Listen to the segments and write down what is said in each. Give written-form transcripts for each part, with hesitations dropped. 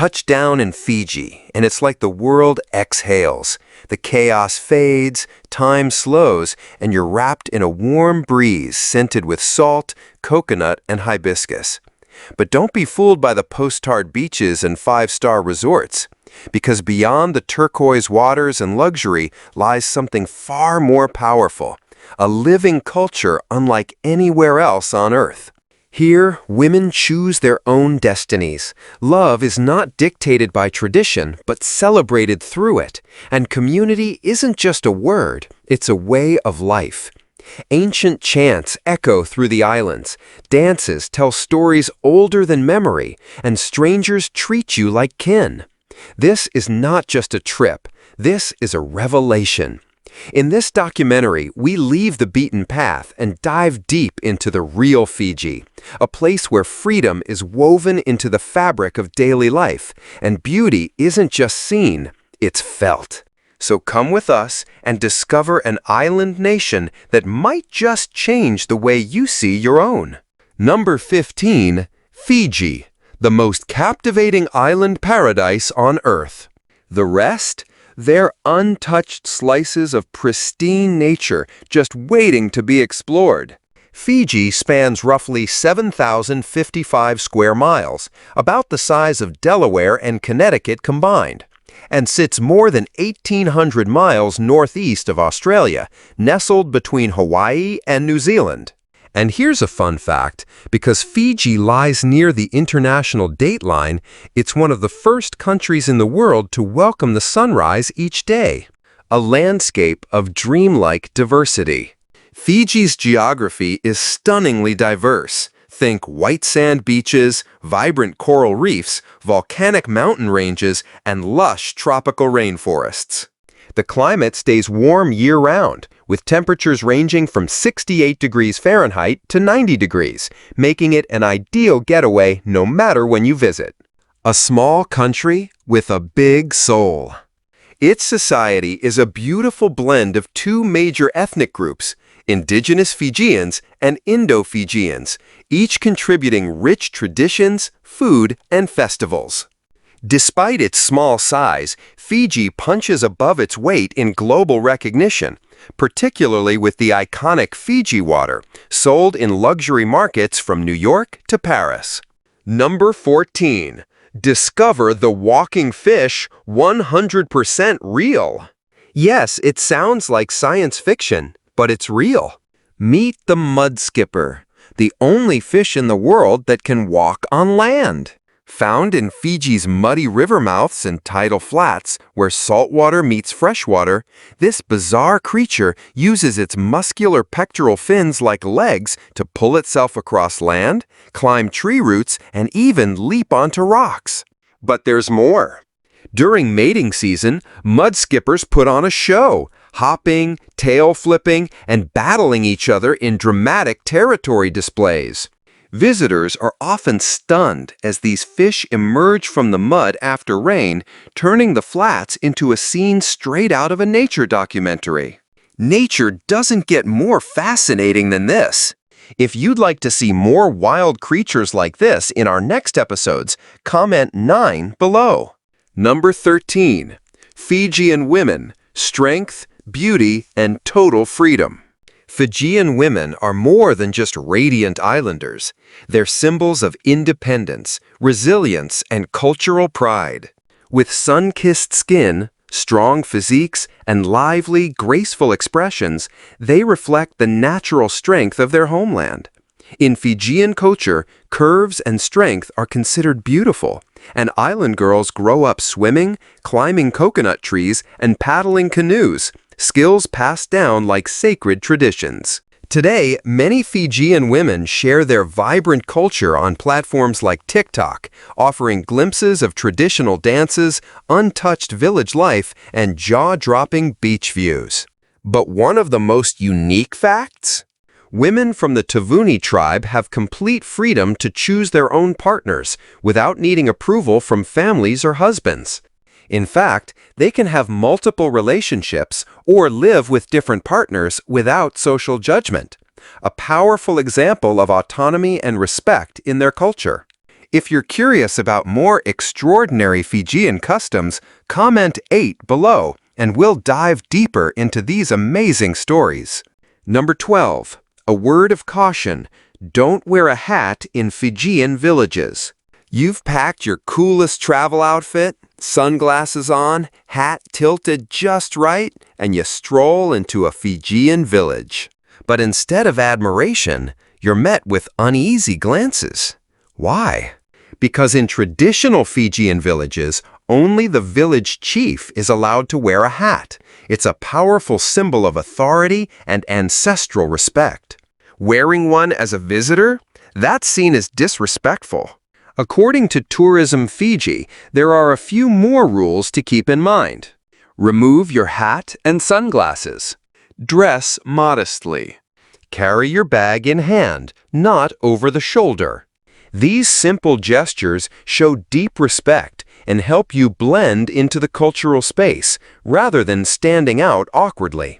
touch down in Fiji, and it's like the world exhales. The chaos fades, time slows, and you're wrapped in a warm breeze scented with salt, coconut, and hibiscus. But don't be fooled by the postcard beaches and five-star resorts, because beyond the turquoise waters and luxury lies something far more powerful, a living culture unlike anywhere else on Earth. Here, women choose their own destinies. Love is not dictated by tradition, but celebrated through it. And community isn't just a word, it's a way of life. Ancient chants echo through the islands. Dances tell stories older than memory, and strangers treat you like kin. This is not just a trip. This is a revelation. In this documentary, we leave the beaten path and dive deep into the real Fiji, a place where freedom is woven into the fabric of daily life, and beauty isn't just seen, it's felt. So come with us and discover an island nation that might just change the way you see your own. Number 15, Fiji, the most captivating island paradise on Earth. The rest? They're untouched slices of pristine nature just waiting to be explored. Fiji spans roughly 7,055 square miles, about the size of Delaware and Connecticut combined, and sits more than 1,800 miles northeast of Australia, nestled between Hawaii and New Zealand. And here's a fun fact, because Fiji lies near the international dateline, it's one of the first countries in the world to welcome the sunrise each day. A landscape of dreamlike diversity. Fiji's geography is stunningly diverse. Think white sand beaches, vibrant coral reefs, volcanic mountain ranges, and lush tropical rainforests. The climate stays warm year-round, with temperatures ranging from 68 degrees Fahrenheit to 90 degrees, making it an ideal getaway no matter when you visit. A small country with a big soul. Its society is a beautiful blend of two major ethnic groups, indigenous Fijians and Indo-Fijians, each contributing rich traditions, food, and festivals. Despite its small size, Fiji punches above its weight in global recognition, particularly with the iconic Fiji water, sold in luxury markets from New York to Paris. Number 14. Discover the walking fish 100% real. Yes, it sounds like science fiction, but it's real. Meet the mud skipper, the only fish in the world that can walk on land. Found in Fiji's muddy river mouths and tidal flats, where saltwater meets freshwater, this bizarre creature uses its muscular pectoral fins like legs to pull itself across land, climb tree roots, and even leap onto rocks. But there's more. During mating season, mud skippers put on a show, hopping, tail flipping, and battling each other in dramatic territory displays. Visitors are often stunned as these fish emerge from the mud after rain, turning the flats into a scene straight out of a nature documentary. Nature doesn't get more fascinating than this. If you'd like to see more wild creatures like this in our next episodes, comment 9 below. Number 13. Fijian Women, Strength, Beauty, and Total Freedom. Fijian women are more than just radiant islanders. They're symbols of independence, resilience, and cultural pride. With sun-kissed skin, strong physiques, and lively, graceful expressions, they reflect the natural strength of their homeland. In Fijian culture, curves and strength are considered beautiful, and island girls grow up swimming, climbing coconut trees, and paddling canoes, skills passed down like sacred traditions. Today, many Fijian women share their vibrant culture on platforms like TikTok, offering glimpses of traditional dances, untouched village life, and jaw-dropping beach views. But one of the most unique facts? Women from the Tavuni tribe have complete freedom to choose their own partners without needing approval from families or husbands. In fact, they can have multiple relationships or live with different partners without social judgment, a powerful example of autonomy and respect in their culture. If you're curious about more extraordinary Fijian customs, comment 8 below, and we'll dive deeper into these amazing stories. Number 12. A word of caution. Don't wear a hat in Fijian villages. You've packed your coolest travel outfit, sunglasses on, hat tilted just right, and you stroll into a Fijian village. But instead of admiration, you're met with uneasy glances. Why? Because in traditional Fijian villages, only the village chief is allowed to wear a hat. It's a powerful symbol of authority and ancestral respect. Wearing one as a visitor? That's seen as disrespectful. According to Tourism Fiji, there are a few more rules to keep in mind. Remove your hat and sunglasses. Dress modestly. Carry your bag in hand, not over the shoulder. These simple gestures show deep respect and help you blend into the cultural space rather than standing out awkwardly.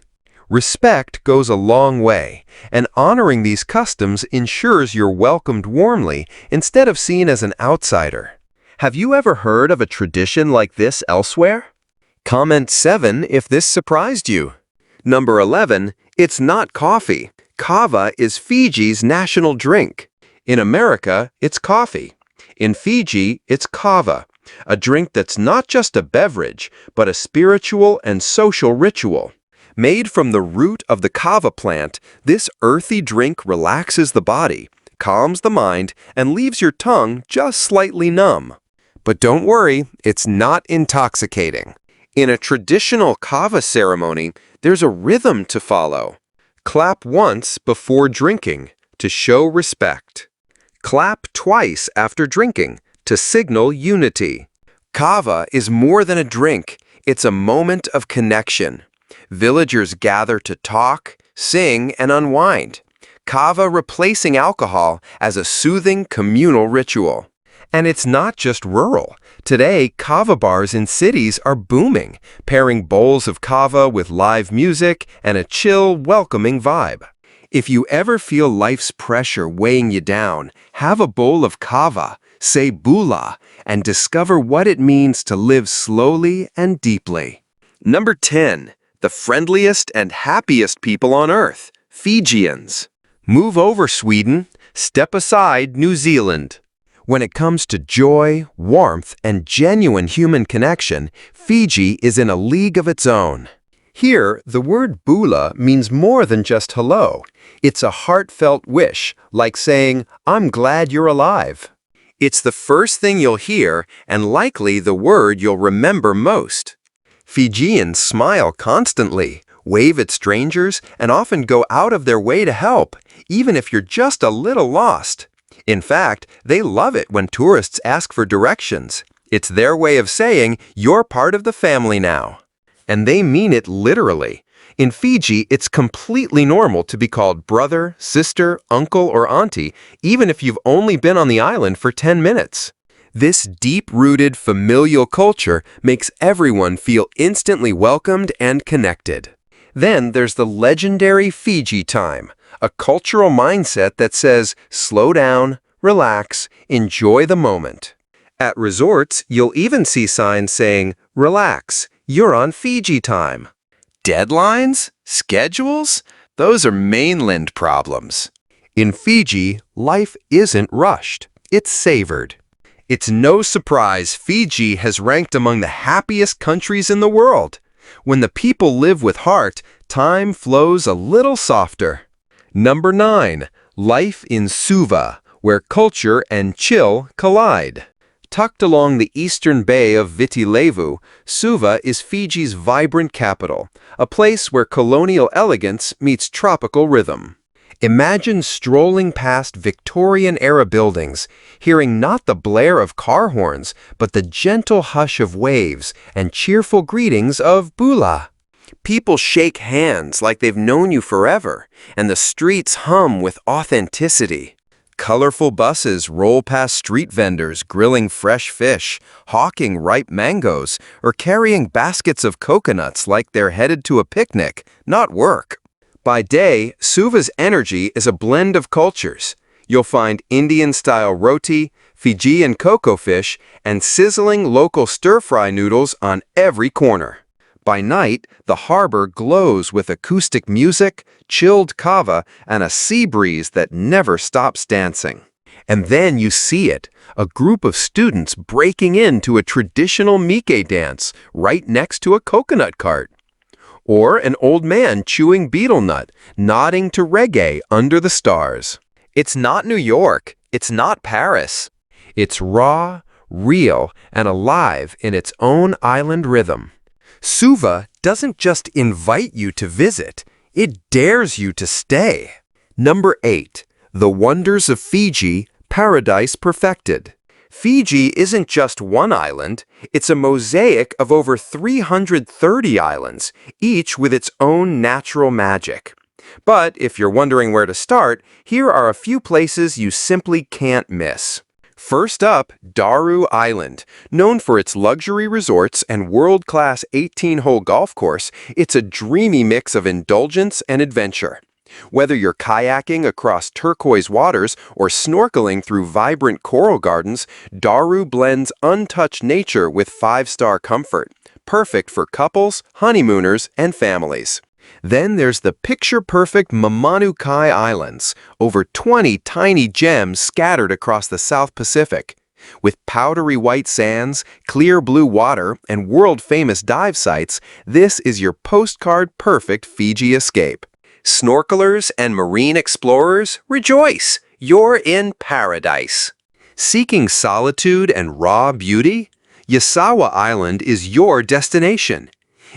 Respect goes a long way, and honoring these customs ensures you're welcomed warmly instead of seen as an outsider. Have you ever heard of a tradition like this elsewhere? Comment 7 if this surprised you. Number 11. It's not coffee. Kava is Fiji's national drink. In America, it's coffee. In Fiji, it's kava, a drink that's not just a beverage, but a spiritual and social ritual. Made from the root of the kava plant, this earthy drink relaxes the body, calms the mind, and leaves your tongue just slightly numb. But don't worry, it's not intoxicating. In a traditional kava ceremony, there's a rhythm to follow. Clap once before drinking to show respect. Clap twice after drinking to signal unity. Kava is more than a drink, it's a moment of connection. Villagers gather to talk, sing, and unwind. Kava replacing alcohol as a soothing communal ritual. And it's not just rural. Today, kava bars in cities are booming, pairing bowls of kava with live music and a chill, welcoming vibe. If you ever feel life's pressure weighing you down, have a bowl of kava, say bula, and discover what it means to live slowly and deeply. Number 10. The friendliest and happiest people on Earth, Fijians. Move over, Sweden. Step aside, New Zealand. When it comes to joy, warmth, and genuine human connection, Fiji is in a league of its own. Here, the word bula means more than just hello. It's a heartfelt wish, like saying, "I'm glad you're alive." It's the first thing you'll hear, and likely the word you'll remember most. Fijians smile constantly, wave at strangers, and often go out of their way to help, even if you're just a little lost. In fact, they love it when tourists ask for directions. It's their way of saying, "You're part of the family now." And they mean it literally. In Fiji, it's completely normal to be called brother, sister, uncle, or auntie, even if you've only been on the island for 10 minutes. This deep-rooted familial culture makes everyone feel instantly welcomed and connected. Then there's the legendary Fiji time, a cultural mindset that says, slow down, relax, enjoy the moment. At resorts, you'll even see signs saying, relax, you're on Fiji time. Deadlines? Schedules? Those are mainland problems. In Fiji, life isn't rushed, it's savored. It's no surprise Fiji has ranked among the happiest countries in the world. When the people live with heart, time flows a little softer. Number 9. Life in Suva, where culture and chill collide. Tucked along the eastern bay of Viti Levu, Suva is Fiji's vibrant capital, a place where colonial elegance meets tropical rhythm. Imagine strolling past Victorian-era buildings, hearing not the blare of car horns, but the gentle hush of waves and cheerful greetings of bula. People shake hands like they've known you forever, and the streets hum with authenticity. Colorful buses roll past street vendors grilling fresh fish, hawking ripe mangoes, or carrying baskets of coconuts like they're headed to a picnic, not work. By day, Suva's energy is a blend of cultures. You'll find Indian-style roti, Fijian cocoa fish, and sizzling local stir-fry noodles on every corner. By night, the harbor glows with acoustic music, chilled kava, and a sea breeze that never stops dancing. And then you see it, a group of students breaking into a traditional Mike dance right next to a coconut cart. Or an old man chewing betel nut, nodding to reggae under the stars. It's not New York. It's not Paris. It's raw, real, and alive in its own island rhythm. Suva doesn't just invite you to visit, it dares you to stay. Number 8. The Wonders of Fiji, Paradise Perfected. Fiji isn't just one island, it's a mosaic of over 330 islands, each with its own natural magic. But if you're wondering where to start, here are a few places you simply can't miss. First up, Daru Island. Known for its luxury resorts and world-class 18-hole golf course, it's a dreamy mix of indulgence and adventure. Whether you're kayaking across turquoise waters or snorkeling through vibrant coral gardens, Daru blends untouched nature with five-star comfort, perfect for couples, honeymooners, and families. Then there's the picture-perfect Mamanukai Islands, over 20 tiny gems scattered across the South Pacific. With powdery white sands, clear blue water, and world-famous dive sites, this is your postcard-perfect Fiji escape. Snorkelers and marine explorers, rejoice! You're in paradise. Seeking solitude and raw beauty? Yasawa Island is your destination.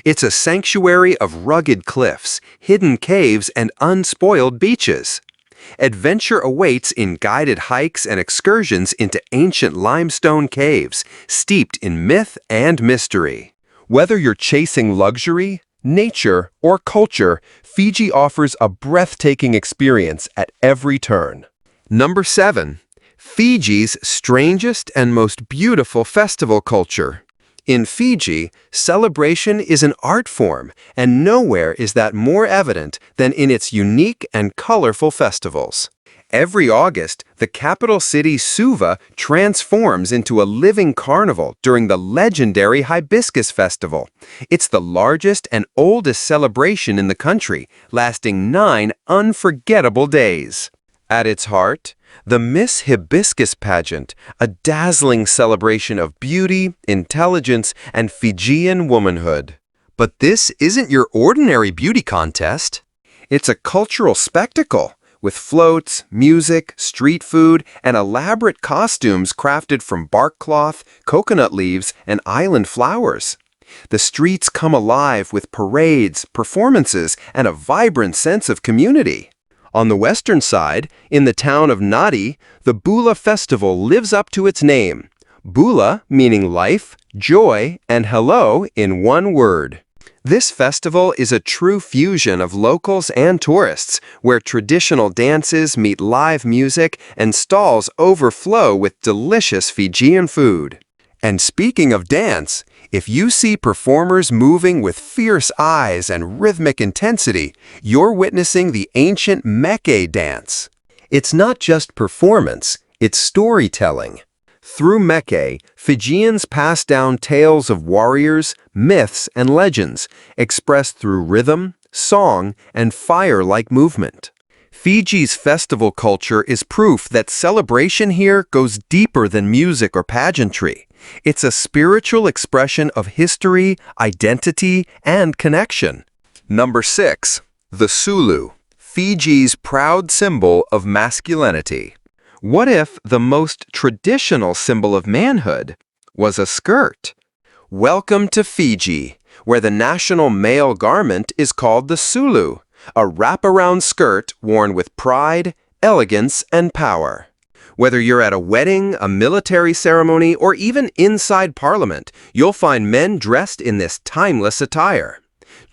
It's a sanctuary of rugged cliffs, hidden caves, and unspoiled beaches. Adventure awaits in guided hikes and excursions into ancient limestone caves, steeped in myth and mystery. Whether you're chasing luxury, nature, or culture, Fiji offers a breathtaking experience at every turn. Number 7. Fiji's strangest and most beautiful festival culture. In Fiji, celebration is an art form, and nowhere is that more evident than in its unique and colorful festivals. Every August, the capital city Suva transforms into a living carnival during the legendary Hibiscus Festival. It's the largest and oldest celebration in the country, lasting 9 unforgettable days. At its heart, the Miss Hibiscus pageant, a dazzling celebration of beauty, intelligence, and Fijian womanhood. But this isn't your ordinary beauty contest. It's a cultural spectacle, with floats, music, street food, and elaborate costumes crafted from bark cloth, coconut leaves, and island flowers. The streets come alive with parades, performances, and a vibrant sense of community. On the western side, in the town of Nadi, the Bula Festival lives up to its name. Bula meaning life, joy, and hello in one word. This festival is a true fusion of locals and tourists, where traditional dances meet live music and stalls overflow with delicious Fijian food. And speaking of dance, if you see performers moving with fierce eyes and rhythmic intensity, you're witnessing the ancient Meke dance. It's not just performance, it's storytelling. Through Meke, Fijians pass down tales of warriors, myths, and legends, expressed through rhythm, song, and fire-like movement. Fiji's festival culture is proof that celebration here goes deeper than music or pageantry. It's a spiritual expression of history, identity, and connection. Number 6. The Sulu, Fiji's proud symbol of masculinity. What if the most traditional symbol of manhood was a skirt? Welcome to Fiji, where the national male garment is called the Sulu, a wraparound skirt worn with pride, elegance, and power. Whether you're at a wedding, a military ceremony, or even inside Parliament, you'll find men dressed in this timeless attire.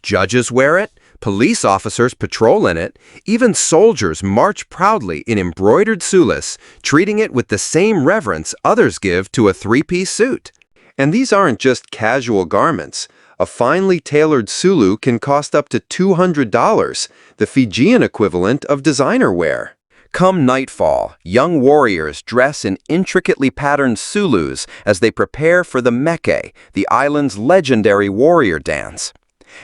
Judges wear it, police officers patrol in it, even soldiers march proudly in embroidered sulis, treating it with the same reverence others give to a three-piece suit. And these aren't just casual garments. A finely tailored Sulu can cost up to $200, the Fijian equivalent of designer wear. Come nightfall, young warriors dress in intricately patterned Sulus as they prepare for the Meke, the island's legendary warrior dance.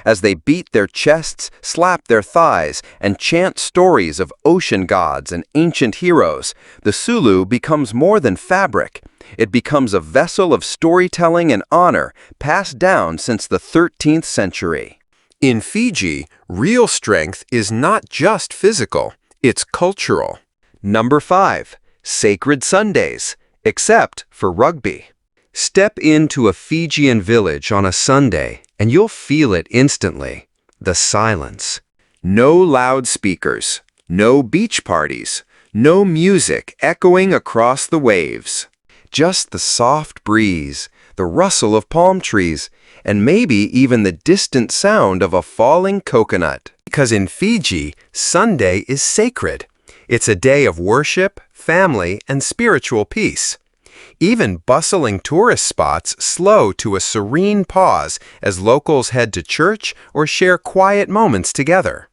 As they beat their chests, slap their thighs, and chant stories of ocean gods and ancient heroes, the Sulu becomes more than fabric. It becomes a vessel of storytelling and honor passed down since the 13th century. In Fiji, real strength is not just physical, it's cultural. Number 5. Sacred Sundays, except for rugby. Step into a Fijian village on a Sunday, and you'll feel it instantly. The silence. No loudspeakers, no beach parties, no music echoing across the waves. Just the soft breeze, the rustle of palm trees, and maybe even the distant sound of a falling coconut. Because in Fiji, Sunday is sacred. It's a day of worship, family, and spiritual peace. Even bustling tourist spots slow to a serene pause as locals head to church or share quiet moments together.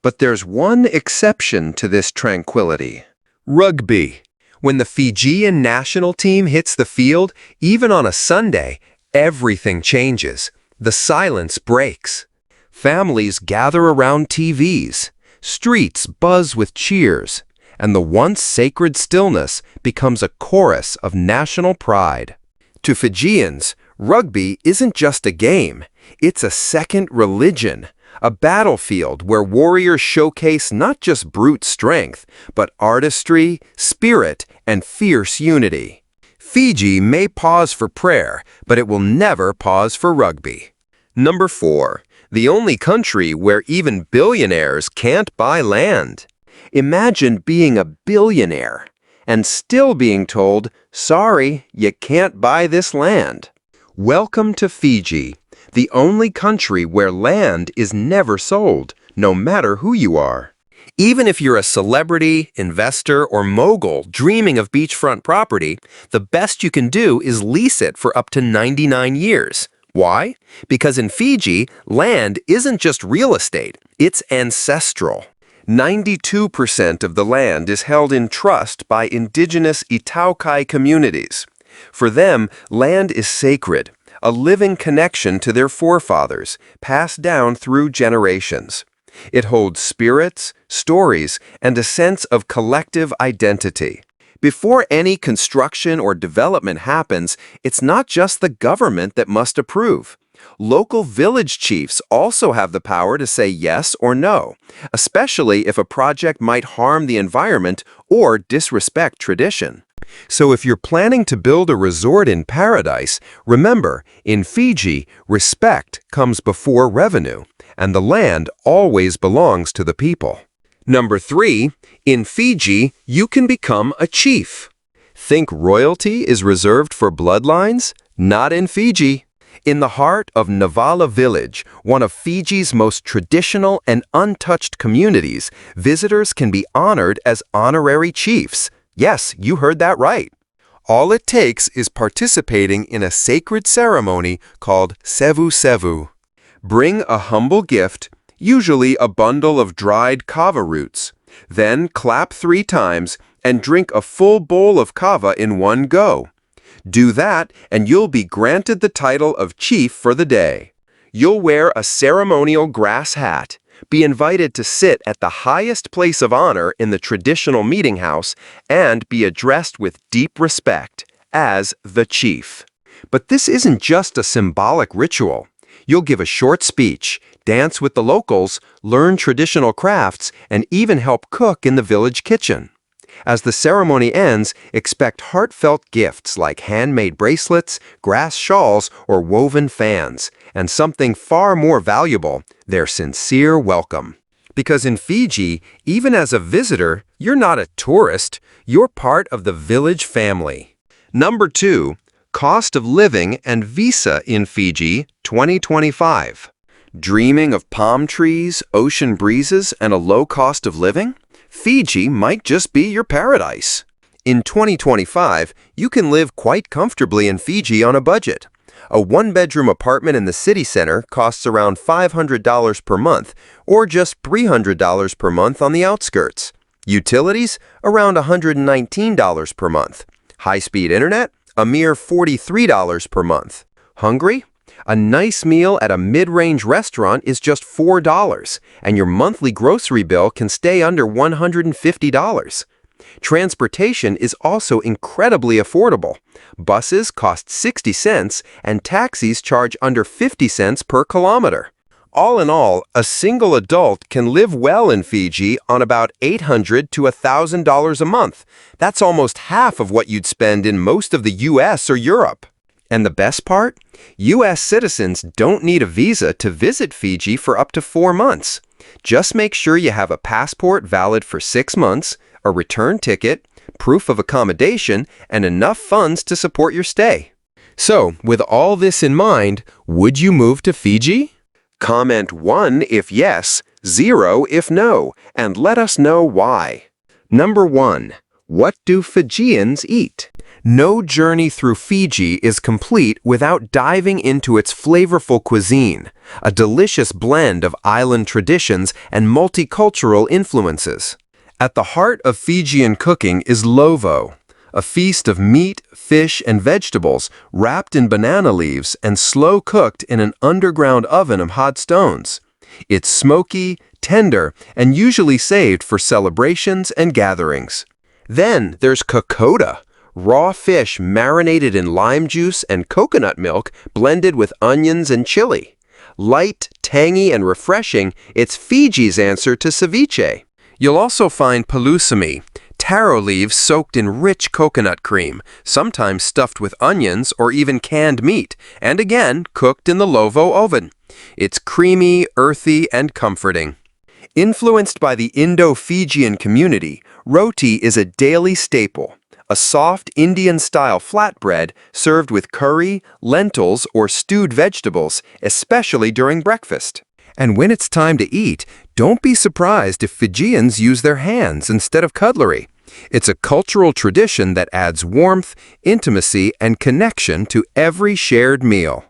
But there's one exception to this tranquility. Rugby. When the Fijian national team hits the field, even on a Sunday, everything changes. The silence breaks. Families gather around TVs. Streets buzz with cheers. And the once sacred stillness becomes a chorus of national pride. To Fijians, rugby isn't just a game. It's a second religion, a battlefield where warriors showcase not just brute strength, but artistry, spirit, and fierce unity. Fiji may pause for prayer, but it will never pause for rugby. Number 4. The only country where even billionaires can't buy land. Imagine being a billionaire and still being told, sorry, you can't buy this land. Welcome to Fiji, the only country where land is never sold, no matter who you are. Even if you're a celebrity, investor, or mogul dreaming of beachfront property, the best you can do is lease it for up to 99 years. Why? Because in Fiji, land isn't just real estate, it's ancestral. 92% of the land is held in trust by indigenous Itaukai communities. For them, land is sacred, a living connection to their forefathers, passed down through generations. It holds spirits, stories, and a sense of collective identity. Before any construction or development happens, it's not just the government that must approve. Local village chiefs also have the power to say yes or no, especially if a project might harm the environment or disrespect tradition. So if you're planning to build a resort in paradise, remember, in Fiji, respect comes before revenue, and the land always belongs to the people. Number 3, in Fiji, you can become a chief. Think royalty is reserved for bloodlines? Not in Fiji. In the heart of Navala Village, one of Fiji's most traditional and untouched communities, visitors can be honored as honorary chiefs. Yes, you heard that right. All it takes is participating in a sacred ceremony called Sevu Sevu. Bring a humble gift, usually a bundle of dried kava roots. Then clap 3 times and drink a full bowl of kava in one go. Do that, and you'll be granted the title of chief for the day. You'll wear a ceremonial grass hat, be invited to sit at the highest place of honor in the traditional meeting house, and be addressed with deep respect as the chief. But this isn't just a symbolic ritual. You'll give a short speech, dance with the locals, learn traditional crafts, and even help cook in the village kitchen. As the ceremony ends, expect heartfelt gifts like handmade bracelets, grass shawls, or woven fans, and something far more valuable, their sincere welcome. Because in Fiji, even as a visitor, you're not a tourist, you're part of the village family. Number 2, cost of living and visa in Fiji 2025. Dreaming of palm trees, ocean breezes, and a low cost of living? Fiji might just be your paradise. In 2025, you can live quite comfortably in Fiji on a budget. A 1-bedroom apartment in the city center costs around $500 per month, or just $300 per month on the outskirts. Utilities, around $119 per month. High-speed internet, a mere $43 per month. Hungry? A nice meal at a mid-range restaurant is just $4, and your monthly grocery bill can stay under $150. Transportation is also incredibly affordable. Buses cost 60 cents, and taxis charge under 50 cents per kilometer. All in all, a single adult can live well in Fiji on about $800 to $1,000 a month. That's almost half of what you'd spend in most of the US or Europe. And the best part? US citizens don't need a visa to visit Fiji for up to 4 months. Just make sure you have a passport valid for 6 months, a return ticket, proof of accommodation, and enough funds to support your stay. So, with all this in mind, would you move to Fiji? Comment 1 if yes, 0 if no, and let us know why. Number 1. What do Fijians eat? No journey through Fiji is complete without diving into its flavorful cuisine, a delicious blend of island traditions and multicultural influences. At the heart of Fijian cooking is lovo, a feast of meat, fish, and vegetables wrapped in banana leaves and slow-cooked in an underground oven of hot stones. It's smoky, tender, and usually saved for celebrations and gatherings. Then there's kokoda, raw fish marinated in lime juice and coconut milk blended with onions and chili. Light, tangy, and refreshing, it's Fiji's answer to ceviche. You'll also find palusami, taro leaves soaked in rich coconut cream, sometimes stuffed with onions or even canned meat, and again cooked in the lovo oven. It's creamy, earthy, and comforting. Influenced by the Indo-Fijian community, roti is a daily staple, a soft Indian-style flatbread served with curry, lentils, or stewed vegetables, especially during breakfast. And when it's time to eat, don't be surprised if Fijians use their hands instead of cutlery. It's a cultural tradition that adds warmth, intimacy, and connection to every shared meal.